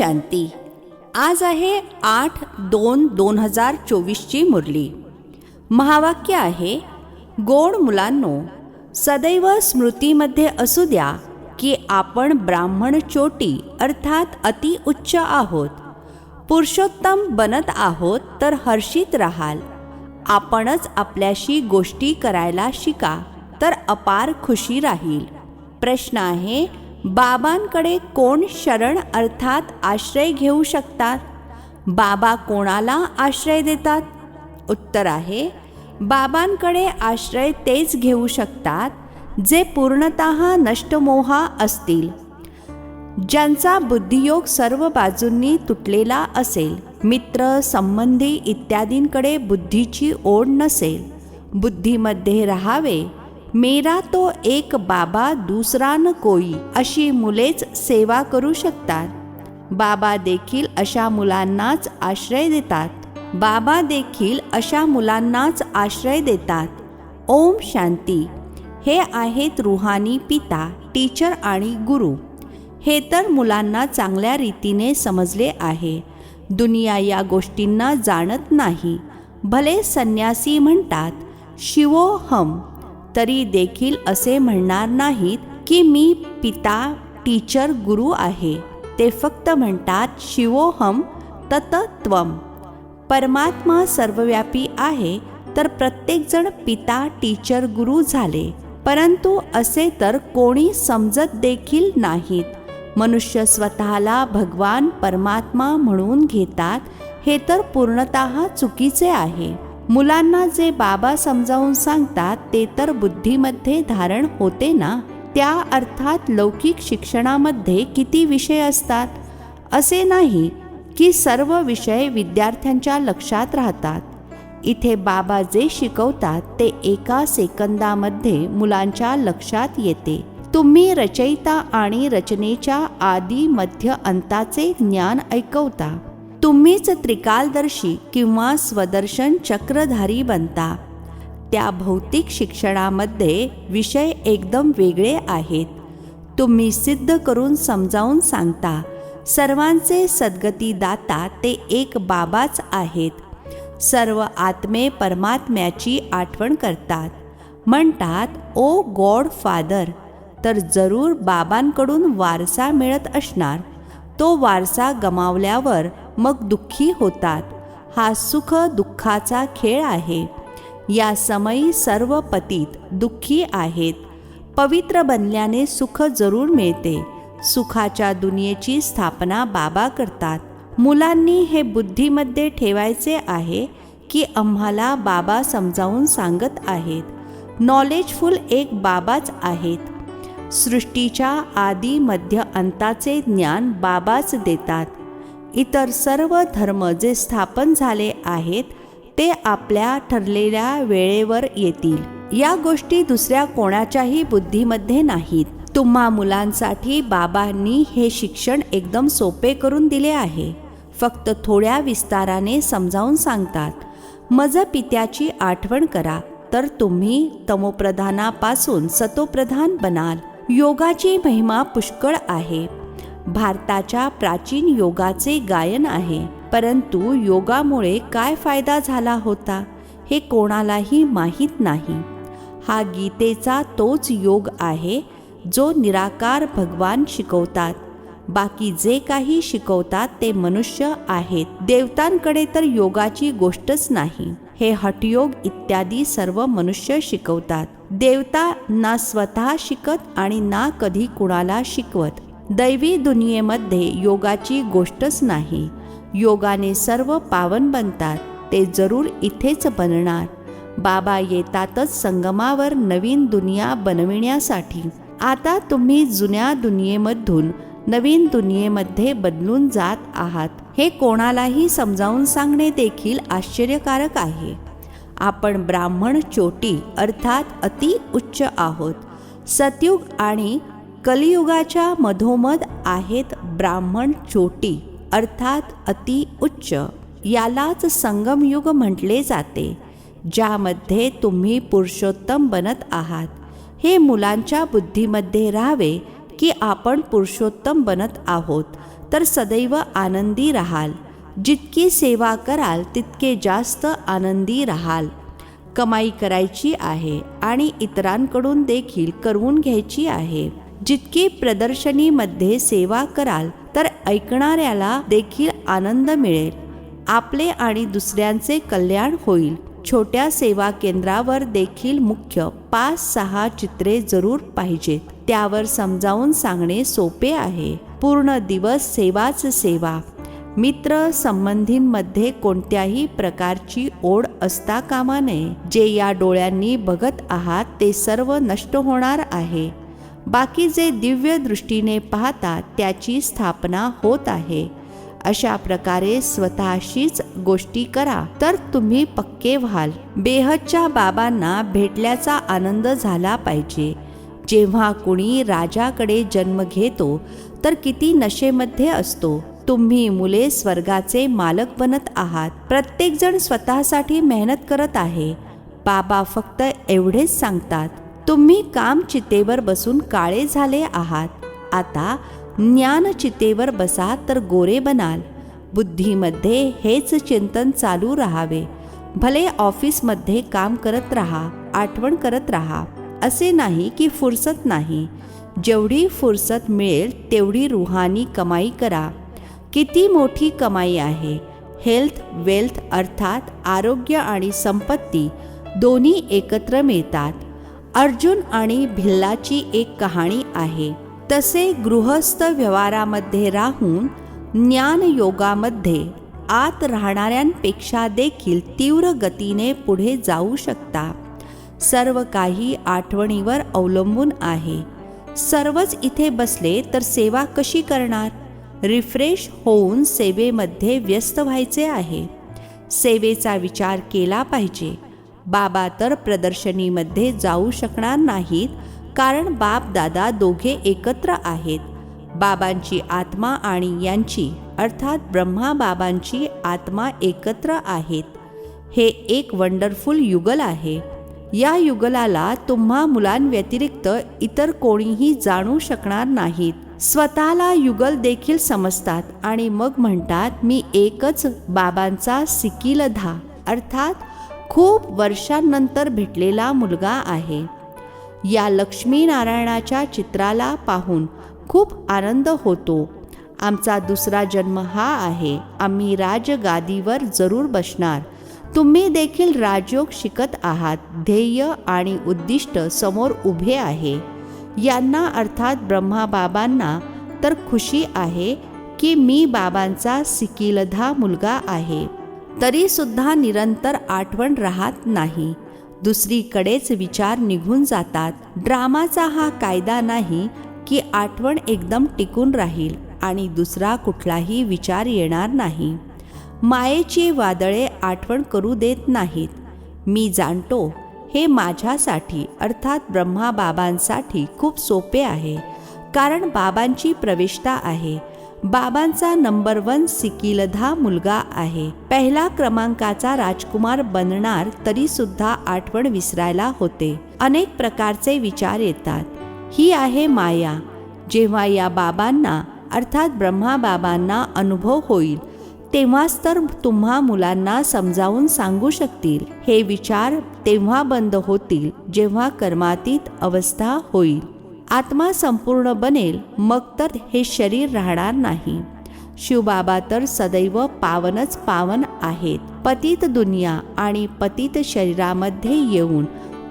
शांती. आज आहे 8/2/2024ची मुरली. महावाक्य आहे, गोड मुलांनो, सदैव स्मृतीमध्ये असू द्या की आपण ब्राह्मण चोटी अर्थात अति उच्च आहोत. पुरुषोत्तम बनत आहोत तर हर्षित राहाल. आपणच आपल्याशी गोष्टी करायला शिका तर अपार खुशी राहील. प्रश्न आहे, बाबांकडे कोण शरण अर्थात आश्रय घेऊ शकतात? बाबा कोणाला आश्रय देतात? उत्तर आहे, बाबांकडे आश्रय तेच घेऊ शकतात जे पूर्णतः नष्टमोहा असतील, ज्यांचा बुद्धियोग सर्व बाजूंनी तुटलेला असेल, मित्र संबंधी इत्यादींकडे बुद्धीची ओढ नसेल. बुद्धीमध्ये राहावे, मेरा तो एक बाबा दूसरा न कोई, अशी मुलेच सेवा करू शकतात. बाबा देखील अशा मुलांनाच आश्रय देतात. बाबा देखील अशा मुलांनाच आश्रय देतात. ओम शांती. हे आहेत रुहानी पिता, टीचर आणि गुरु. हे तर मुलांना चांगल्या रीतीने समजले आहे. दुनिया या गोष्टींना जाणत नाही. भले संन्यासी म्हणतात शिवोहम, तरी देखील असे म्हणणार नाहीत की मी पिता, टीचर, गुरु आहे. ते फक्त म्हणतात शिवोहम ततत्वम. परमात्मा सर्वव्यापी आहे तर प्रत्येकजण पिता, टीचर, गुरु झाले, परंतु असे तर कोणी समजत देखील नाहीत. मनुष्य स्वतःला भगवान परमात्मा म्हणून घेतात, हे तर पूर्णतः चुकीचे आहे. मुलांना जे बाबा समजावून सांगतात ते तर बुद्धीमध्ये धारण होते ना. त्या अर्थात लौकिक शिक्षणामध्ये किती विषय असतात? असे नाही की सर्व विषय विद्यार्थ्यांच्या लक्षात राहतात. इथे बाबा जे शिकवतात ते एका सेकंदामध्ये मुलांच्या लक्षात येते. तुम्ही रचयिता आणि रचनेच्या आदी मध्य अंताचे ज्ञान ऐकवता. तुम्हीच त्रिकालदर्शी किंवा स्वदर्शन चक्रधारी बनता. त्या भौतिक शिक्षणामध्ये विषय एकदम वेगळे आहेत. तुम्ही सिद्ध करून समजावून सांगता. सर्वांचे सद्गती दाता ते एक बाबाच आहेत. सर्व आत्मे परमात्म्याची आठवण करतात. म्हणतात ओ गॉड फादर. तर जरूर बाबांकडून वारसा मिळत असणार. तो वारसा गमावल्यावर मग दुःखी होतात. हा सुख दुःखाचा खेळ आहे. या समयी सर्व पतित दुःखी आहेत. पवित्र बनल्याने सुख जरूर मिळते. सुखाच्या दुनियेची स्थापना बाबा करतात. मुलांनी हे बुद्धीमध्ये ठेवायचे आहे की आम्हाला बाबा समजावून सांगत आहेत. नॉलेजफुल एक बाबाच आहेत. सृष्टीच्या आदी मध्य अंताचे ज्ञान बाबाच देतात. इतर सर्व धर्म जे स्थापन झाले आहेत ते आपल्या ठरलेल्या वेळेवर येतील. या गोष्टी दुसऱ्या कोणाच्याही बुद्धीमध्ये नाहीत. तुम्हा मुलांसाठी बाबांनी हे शिक्षण एकदम सोपे करून दिले आहे. फक्त थोड्या विस्ताराने समजावून सांगतात. मज पित्याची आठवण करा तर तुम्ही तमोप्रधानापासून सतोप्रधान बनाल. योगाची महिमा पुष्कळ आहे. भारताच्या प्राचीन योगाचे गायन आहे, परंतु योगामुळे काय फायदा झाला होता हे कोणालाही माहीत नाही. हा गीतेचा तोच योग आहे जो निराकार भगवान शिकवतात. बाकी जे काही शिकवतात ते मनुष्य आहेत. देवतांकडे तर योगाची गोष्टच नाही. हे हठयोग इत्यादी सर्व मनुष्य शिकवतात. देवता ना स्वतः शिकत आणि ना कधी कुणाला शिकवत. दैवी दुनियेमध्ये योगाची गोष्टच नाही. योगाने सर्व पावन बनतात. ते जरूर इथेच बनणार. बाबा येतातच संगमावर नवीन दुनिया बनविण्यासाठी. आता तुम्ही जुन्या दुनियेमधून नवीन दुनियेमध्ये बदलून जात आहात. हे कोणालाही समजावून सांगणे देखील आश्चर्यकारक आहे. आपण ब्राह्मण चोटी अर्थात अति उच्च आहोत. सतयुग आणि कलियुगाच्या मधोमध आहेत ब्राह्मण चोटी अर्थात अति उच्च. यालाच संगमयुग म्हटले जाते, ज्यामध्ये तुम्ही पुरुषोत्तम बनत आहात. हे मुलांच्या बुद्धीमध्ये राहावे की आपण पुरुषोत्तम बनत आहोत. तर सदैव आनंदी राहाल. जितकी सेवा कराल तितके जास्त आनंदी राहाल. कमाई करायची आहे आणि इतरांकडून देखील करवून घ्यायची आहे. जितकी प्रदर्शनीमध्ये सेवा कराल तर ऐकणाऱ्याला देखील आनंद मिळेल. आपले आणि दुसऱ्यांचे कल्याण होईल. छोट्या सेवा केंद्रावर देखील मुख्य 5-6 चित्रे जरूर पाहिजेत. त्यावर समजावून सांगणे सोपे आहे. पूर्ण दिवस सेवाच सेवा. मित्र संबंधींमध्ये कोणत्याही प्रकारची ओढ असता कामा नये. जे या डोळ्यांनी बघत आहात ते सर्व नष्ट होणार आहे. बाकी जे दिव्य दृष्टीने पाहतात त्याची स्थापना होत आहे. अशा प्रकारे स्वतःशीच गोष्टी करा तर तुम्ही पक्के व्हाल. बेहदच्या बाबांना भेटल्याचा आनंद झाला पाहिजे. जेव्हा कुणी राजाकडे जन्म घेतो तर किती नशेमध्ये असतो. तुम्ही मुले स्वर्गाचे मालक बनत आहात. प्रत्येकजण स्वतःसाठी मेहनत करत आहे. बाबा फक्त एवढेच सांगतात, तुम्ही काम चितेवर बसून काळे झाले आहात. आता ज्ञान चितेवर बसा तर गोरे बनाल. बुद्धीमध्ये हेच चिंतन चालू राहावे. भले ऑफिसमध्ये काम करत राहा, आठवण करत राहा. असे नाही की फुरसत नाही. जेवढी फुरसत मिळेल तेवढी रुहानी कमाई करा. किती मोठी कमाई आहे. हेल्थ वेल्थ अर्थात आरोग्य आणि संपत्ती दोन्ही एकत्र मिळतात. अर्जुन आणि भिल्लाची एक कहाणी आहे. तसे गृहस्थ व्यवहारामध्ये राहून ज्ञान योगामध्ये आत राहणाऱ्यांपेक्षा देखील तीव्र गतीने पुढे जाऊ शकता. सर्व काही आठवणीवर अवलंबून आहे. सर्वच इथे बसले तर सेवा कशी करणार? रिफ्रेश होऊन सेवेमध्ये व्यस्त व्हायचे आहे. सेवेचा विचार केला पाहिजे. बाबा तर प्रदर्शनीमध्ये जाऊ शकणार नाहीत कारण बाप दादा दोघे एकत्र आहेत. बाबांची आत्मा आणि यांची अर्थात ब्रह्मा बाबांची आत्मा एकत्र आहेत. हे एक वंडरफुल युगल आहे. या युगलाला तुम्हा मुलांव्यतिरिक्त इतर कोणीही जाणू शकणार नाहीत. स्वतःला युगल देखील समजतात आणि मग म्हणतात मी एकच बाबांचा सिकिलधा अर्थात खूप वर्षांनंतर भेटलेला मुलगा आहे. या लक्ष्मीनारायणाच्या चित्राला पाहून खूप आनंद होतो. आमचा दुसरा जन्म हा आहे. आम्ही राजगादीवर जरूर बसणार. तुम्ही देखील राजयोग शिकत आहात. ध्येय आणि उद्दिष्ट समोर उभे आहे. यांना अर्थात ब्रह्मा बाबांना तर खुशी आहे की मी बाबांचा सिकिलधा मुलगा आहे. तरी सुद्धा निरंतर आठवण राहत नाही. दुसरीकडेच विचार निघून जातात. ड्रामाचा हा कायदा नाही की आठवण एकदम टिकून राहील आणि दुसरा कुठलाही विचार येणार नाही. मायेची वादळे आठवण करू देत नाहीत. मी जाणतो हे माझ्यासाठी अर्थात ब्रह्मा बाबांसाठी खूप सोपे आहे कारण बाबांची प्रविष्टा आहे. बाबांचा नंबर 1 सिकिलधा मुलगा आहे. पहिला क्रमांकाचा राजकुमार बनणार तरी सुद्धा आठवण विसरायला होते. अनेक प्रकारचे विचार येतात. ही आहे माया. जेव्हा या बाबांना अर्थात ब्रह्मा बाबांना अनुभव होईल तेव्हाच तर तुम्हा मुलांना समजावून सांगू शकतील. हे विचार तेव्हा बंद होतील जेव्हा कर्मातीत अवस्था होईल. आत्मा संपूर्ण बनेल मग तर हे शरीर राहणार नाही. शिवबाबा तर सदैव पावनच पावन आहेत. पतित दुनिया आणि पतित शरीरामध्ये येऊन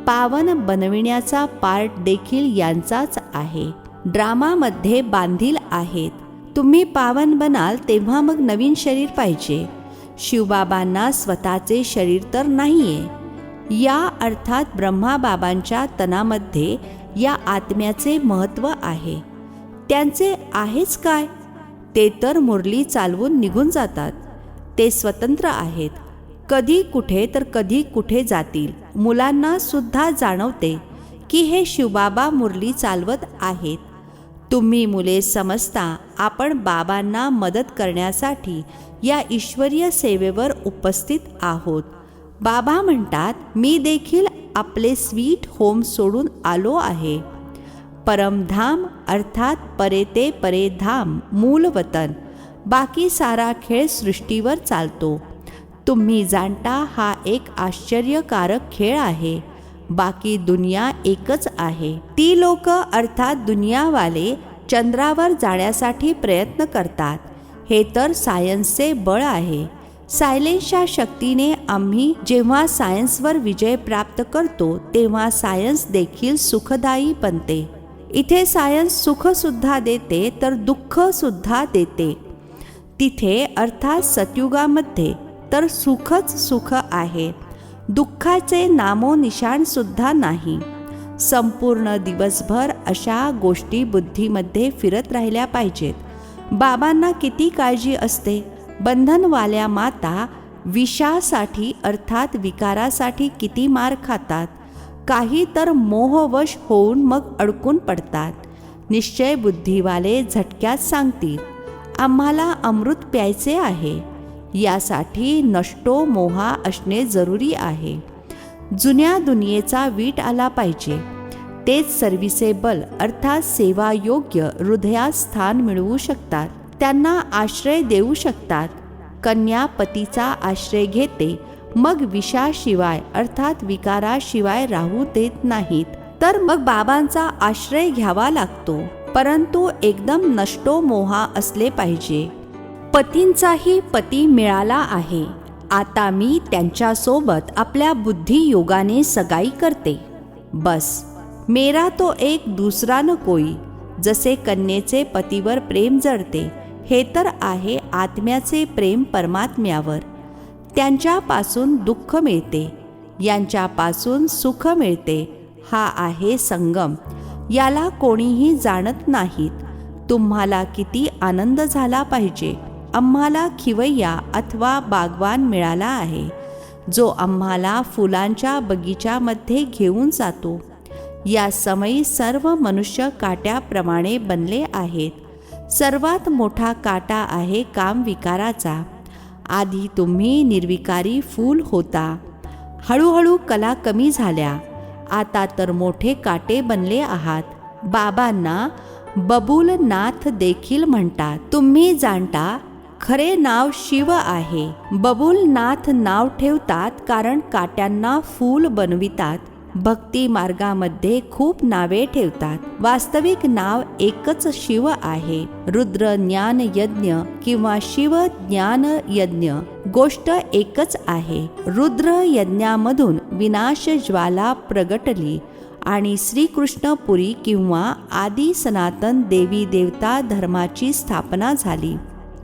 पावन बनविण्याचा पार्ट देखील यांचाच आहे. ड्रामामध्ये बांधील आहेत. तुम्ही पावन बनाल तेव्हा मग नवीन शरीर पाहिजे. शिवबाबांना स्वतःचे शरीर तर नाहीये. या अर्थात ब्रह्मा बाबांच्या तनामध्ये या आत्म्याचे महत्त्व आहे. त्यांचे आहेच काय? ते तर मुरली चालवून निघून जातात. ते स्वतंत्र आहेत. कधी कुठे तर कधी कुठे जातील. मुलांना सुद्धा जाणवते की हे शिवबाबा मुरली चालवत आहेत. तुम्ही मुले समजता आपण बाबांना मदत करण्यासाठी या ईश्वरीय सेवेवर उपस्थित आहोत. बाबा म्हणतात मी देखील आपले स्वीट होम सोडून आलो आहे. परमधाम अर्थात परे ते परे धाम मूल वतन बाकी सारा खेळ सृष्टीवर चालतो. तुम्ही जाणता हा एक आश्चर्यकारक खेळ आहे. बाकी दुनिया एकच आहे. ती लोक अर्थात दुनियावाले चंद्रावर जाण्यासाठी प्रयत्न करतात. हे तर सायन्सचे बळ आहे. सायलेन्सच्या शक्तीने आम्ही जेव्हा सायन्सवर विजय प्राप्त करतो तेव्हा सायन्स देखील सुखदायी बनते. इथे सायन्स सुखसुद्धा देते तर दुःखसुद्धा देते. तिथे अर्थात सतयुगामध्ये तर सुखच सुख आहे. दुःखाचे नामोनिशाणसुद्धा नाही. संपूर्ण दिवसभर अशा गोष्टी बुद्धीमध्ये फिरत राहिल्या पाहिजेत. बाबांना किती काळजी असते. बंधनवाल्या माता विषासाठी अर्थात विकारासाठी किती मार खातात. काही तर मोहवश होऊन मग अडकून पडतात. निश्चय बुद्धीवाले झटक्यात सांगतील, आम्हाला अमृत प्यायचे आहे. यासाठी नष्टो मोहा असणे जरुरी आहे. जुन्या दुनियेचा वीट आला पाहिजे. तेच सर्व्हिसेबल अर्थात सेवायोग्य हृदयात स्थान मिळवू शकतात. त्यांना आश्रय देऊ शकतात. कन्या पतीचा आश्रय घेते, मग विषाशिवाय अर्थात विकाराशिवाय राहू देत नाहीत. तर मग बाबांचा आश्रय घ्यावा लागतो. परंतु एकदम नष्टो मोहा असले पाहिजे. पतींचाही पती मिळाला आहे. आता मी त्यांच्यासोबत आपल्या बुद्धियोगाने सगाई करते. बस मेरा तो एक दूसरा न कोई. जसे कन्येचे पतीवर प्रेम जडते, हे तर आहे आत्म्याचे प्रेम परमात्म्यावर. त्यांच्यापासून दुःख मिळते, यांच्यापासून सुख मिळते. हा आहे संगम. याला कोणीही जाणत नाहीत. तुम्हाला किती आनंद झाला पाहिजे. आम्हाला खिवय्या अथवा बागवान मिळाला आहे, जो आम्हाला फुलांच्या बगीच्यामध्ये घेऊन जातो. या समयी सर्व मनुष्य काट्याप्रमाणे बनले आहेत. सर्वात मोठा काटा आहे कामविकाराचा. आधी तुम्ही निर्विकारी फूल होता. हळूहळू कला कमी झाल्या. आता तर मोठे काटे बनले आहात. बाबांना बबूलनाथ देखील म्हणतात. तुम्ही जाणता खरे नाव शिव आहे. बबूलनाथ नाव ठेवतात कारण काट्यांना फूल बनवितात. भक्ती मार्गामध्ये खूप नावे ठेवतात. वास्तविक नाव एकच शिव आहे. रुद्र ज्ञान यज्ञ किंवा शिव ज्ञान यज्ञ गोष्ट एकच आहे. रुद्र यज्ञामधून विनाश ज्वाला प्रगटली आणि श्रीकृष्णपुरी किंवा आदी सनातन देवी देवता धर्माची स्थापना झाली.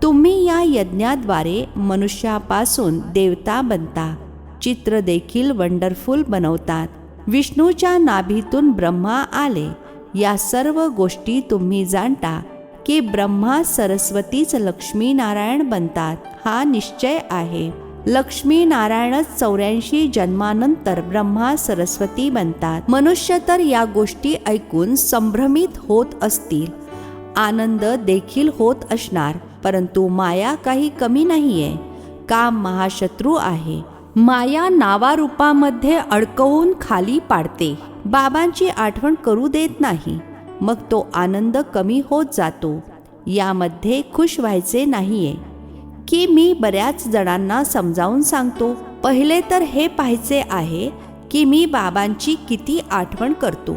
तुम्ही या यज्ञाद्वारे मनुष्यापासून देवता बनता. चित्र देखील वंडरफुल बनवतात. विष्णूच्या नाभीतून ब्रह्मा आले. या सर्व गोष्टी तुम्ही जाणता की ब्रह्मा सरस्वतीच लक्ष्मी नारायण बनतात. हा निश्चय आहे. लक्ष्मी नारायणच 84 जन्मानंतर ब्रह्मा सरस्वती बनतात. मनुष्य तर या गोष्टी ऐकून संभ्रमित होत असतील. आनंद देखील होत असणार. परंतु माया काही कमी नाहीये. काम महाशत्रू आहे. माया नावारूपामध्ये अडकवून खाली पाडते. बाबांची आठवण करू देत नाही. मग तो आनंद कमी होत जातो. यामध्ये खुश व्हायचे नाहीये की मी बऱ्याच जणांना समजावून सांगतो. पहिले तर हे पाहायचे आहे की मी बाबांची किती आठवण करतो.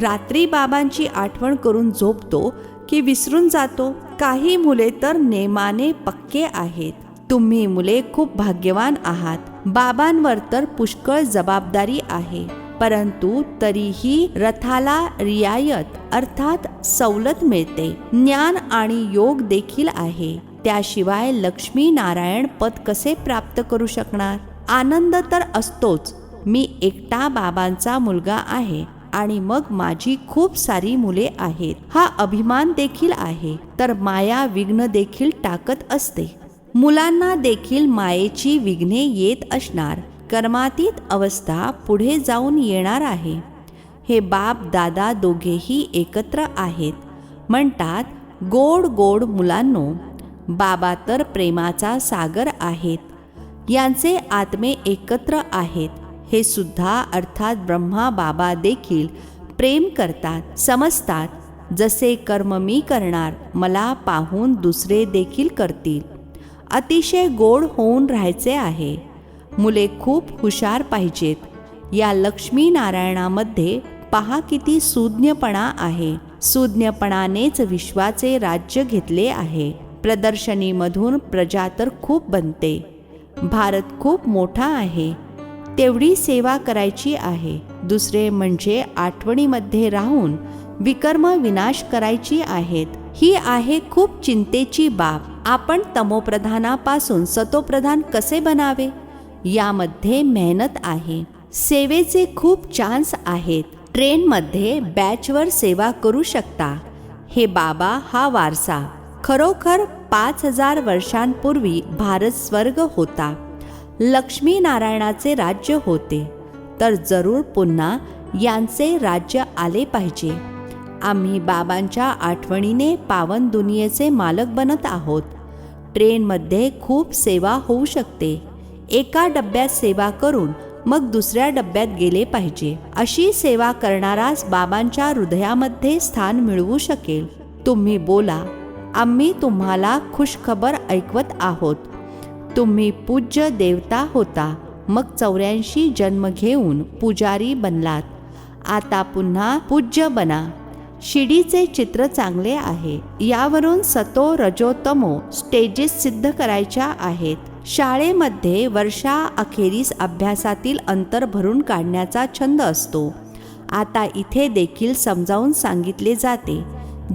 रात्री बाबांची आठवण करून झोपतो की विसरून जातो. काही मुले तर नेमाने पक्के आहेत. तुम्ही मुले खूप भाग्यवान आहात. बाबांवर तर पुष्कळ जबाबदारी आहे. परंतु तरीही रथाला रियायत अर्थात सवलत मिळते. ज्ञान आणि योग देखील आहे. त्याशिवाय लक्ष्मी नारायण पद कसे प्राप्त करू शकणार. आनंद तर असतोच. मी एकटा बाबांचा मुलगा आहे आणि मग माझी खूप सारी मुले आहेत. हा अभिमान देखील आहे. तर माया विघ्न देखील टाकत असते. मुलांना देखील मायेची विघ्ने येत असणार. कर्मातीत अवस्था पुढे जाऊन येणार आहे. हे बाप दादा दोघेही एकत्र आहेत. म्हणतात गोड गोड मुलांनो. बाबा तर प्रेमाचा सागर आहेत. यांचे आत्मे एकत्र आहेत. हे सुद्धा अर्थात ब्रह्मा बाबा देखील प्रेम करतात, समजतात. जसे कर्म मी करणार मला पाहून दुसरे देखील करतील. अतिशय गोड होऊन राहायचे आहे. मुले खूप हुशार पाहिजेत. या लक्ष्मी नारायणामध्ये पहा किती सुज्ञपणा आहे. सुज्ञपणानेच विश्वाचे राज्य घेतले आहे. प्रदर्शनीमधून प्रजा तर खूप बनते. भारत खूप मोठा आहे. तेवढी सेवा करायची आहे. दुसरे म्हणजे आठवणीमध्ये राहून विकर्म विनाश करायची आहेत. ही आहे खूप चिंतेची बाब. आपण तमोप्रधानापासून सतोप्रधान कसे बनावे यामध्ये मेहनत आहे. सेवेचे खूप चान्स आहेत. ट्रेनमध्ये बॅचवर सेवा करू शकता. हे बाबा हा वारसा. खरोखर 5000 वर्षांपूर्वी भारत स्वर्ग होता. लक्ष्मी नारायणाचे राज्य होते. तर जरूर पुन्हा यांचे राज्य आले पाहिजे. आम्ही बाबांच्या आठवणीने पावन दुनियेचे मालक बनत आहोत. ट्रेनमध्ये खूप सेवा होऊ शकते. एका डब्यात सेवा करून मग दुसऱ्या डब्यात गेले पाहिजे. अशी सेवा करणाराच बाबांच्या हृदयामध्ये स्थान मिळवू शकेल. तुम्ही बोला, आम्ही तुम्हाला खुशखबर ऐकवत आहोत. तुम्ही पूज्य देवता होता. मग 84 जन्म घेऊन पुजारी बनलात. आता पुन्हा पूज्य बना. शिडीचे चित्र चांगले आहे. यावरून सतो रजो तमो स्टेजेस सिद्ध करायच्या आहेत. शाळेमध्ये वर्षाअखेरीस अभ्यासातील अंतर भरून काढण्याचा छंद असतो. आता इथे देखील समजावून सांगितले जाते.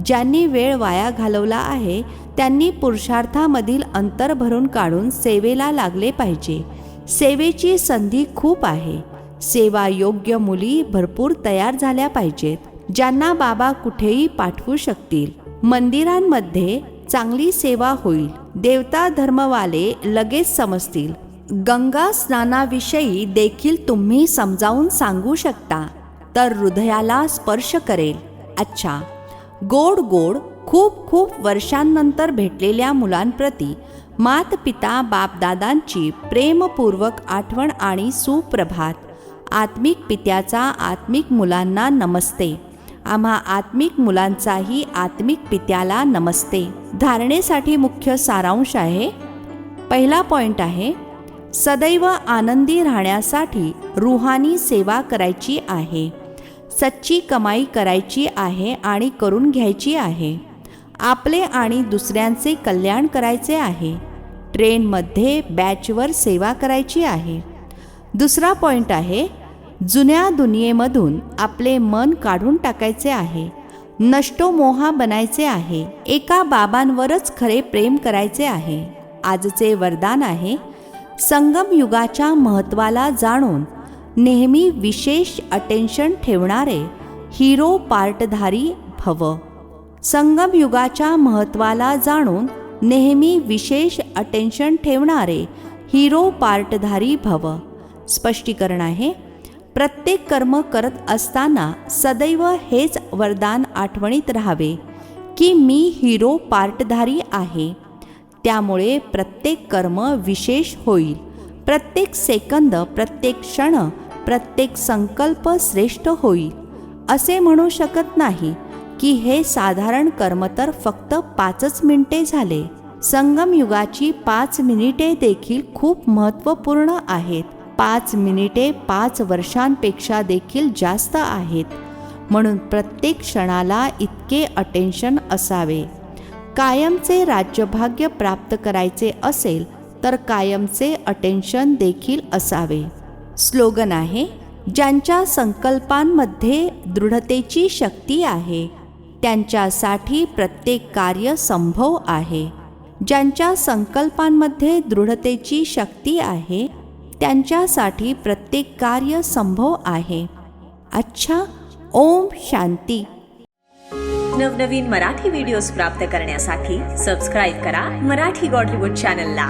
ज्यांनी वेळ वाया घालवला आहे त्यांनी पुरुषार्थामधील अंतर भरून काढून सेवेला लागले पाहिजे. सेवेची संधी खूप आहे. सेवा योग्य मुली भरपूर तयार झाल्या पाहिजेत, ज्यांना बाबा कुठेही पाठवू शकतील. मंदिरांमध्ये चांगली सेवा होईल. देवता धर्मवाले लगेच समजतील. गंगा स्नानाविषयी देखील तुम्ही समजावून सांगू शकता तर हृदयाला स्पर्श करेल. अच्छा, गोड गोड खूप खूप वर्षांनंतर भेटलेल्या मुलांप्रती मात पिता बापदादांची प्रेमपूर्वक आठवण आणि सुप्रभात. आत्मिक पित्याचा आत्मिक मुलांना नमस्ते. आम्हा आत्मिक मुलांचाही आत्मिक पित्याला नमस्ते. धारणेसाठी मुख्य सारांश आहे. पहिला पॉइंट आहे, सदैव आनंदी राहण्यासाठी रूहानी सेवा करायची आहे. सच्ची कमाई करायची आहे आणि करून घ्यायची आहे. आपले आणि दुसऱ्यांचे कल्याण करायचे आहे. ट्रेनमध्ये बॅचवर सेवा करायची आहे. दुसरा पॉइंट आहे, जुन्या दुनियेमधून आपले मन काढून टाकायचे आहे. नष्टो मोहा बनायचे आहे. एका बाबांवरच खरे प्रेम करायचे आहे. आजचे वरदान आहे, संगम युगाच्या महत्त्वाला जाणून नेहमी विशेष अटेन्शन ठेवणारे हिरो पार्टधारी भव. संगम युगाच्या महत्त्वाला जाणून नेहमी विशेष अटेन्शन ठेवणारे हिरो पार्टधारी भव. स्पष्टीकरण आहे, प्रत्येक कर्म करत असताना सदैव हेच वरदान आठवणीत राहावे की मी हिरो पार्टधारी आहे. त्यामुळे प्रत्येक कर्म विशेष होईल. प्रत्येक सेकंद, प्रत्येक क्षण, प्रत्येक संकल्प श्रेष्ठ होईल. असे म्हणू शकत नाही की हे साधारण कर्म तर फक्त 5 मिनिटे झाले. संगम युगाची 5 मिनिटे देखील खूप महत्त्वपूर्ण आहेत. 5 मिनिटे 5 वर्षांपेक्षा देखील जास्त आहेत. म्हणून प्रत्येक क्षणाला इतके अटेन्शन असावे. कायमचे राज्यभाग्य प्राप्त करायचे असेल तर कायमचे अटेन्शन देखील असावे. स्लोगन आहे, ज्यांच्या संकल्पांमध्ये दृढतेची शक्ती आहे त्यांच्यासाठी प्रत्येक कार्य संभव आहे. ज्यांच्या संकल्पांमध्ये दृढतेची शक्ती आहे त्यांच्यासाठी प्रत्येक कार्य संभव आहे. अच्छा, ओम शांती. नवनवीन मराठी व्हिडिओज प्राप्त करण्यासाठी सबस्क्राईब करा मराठी गॉडलीवूड चॅनलला.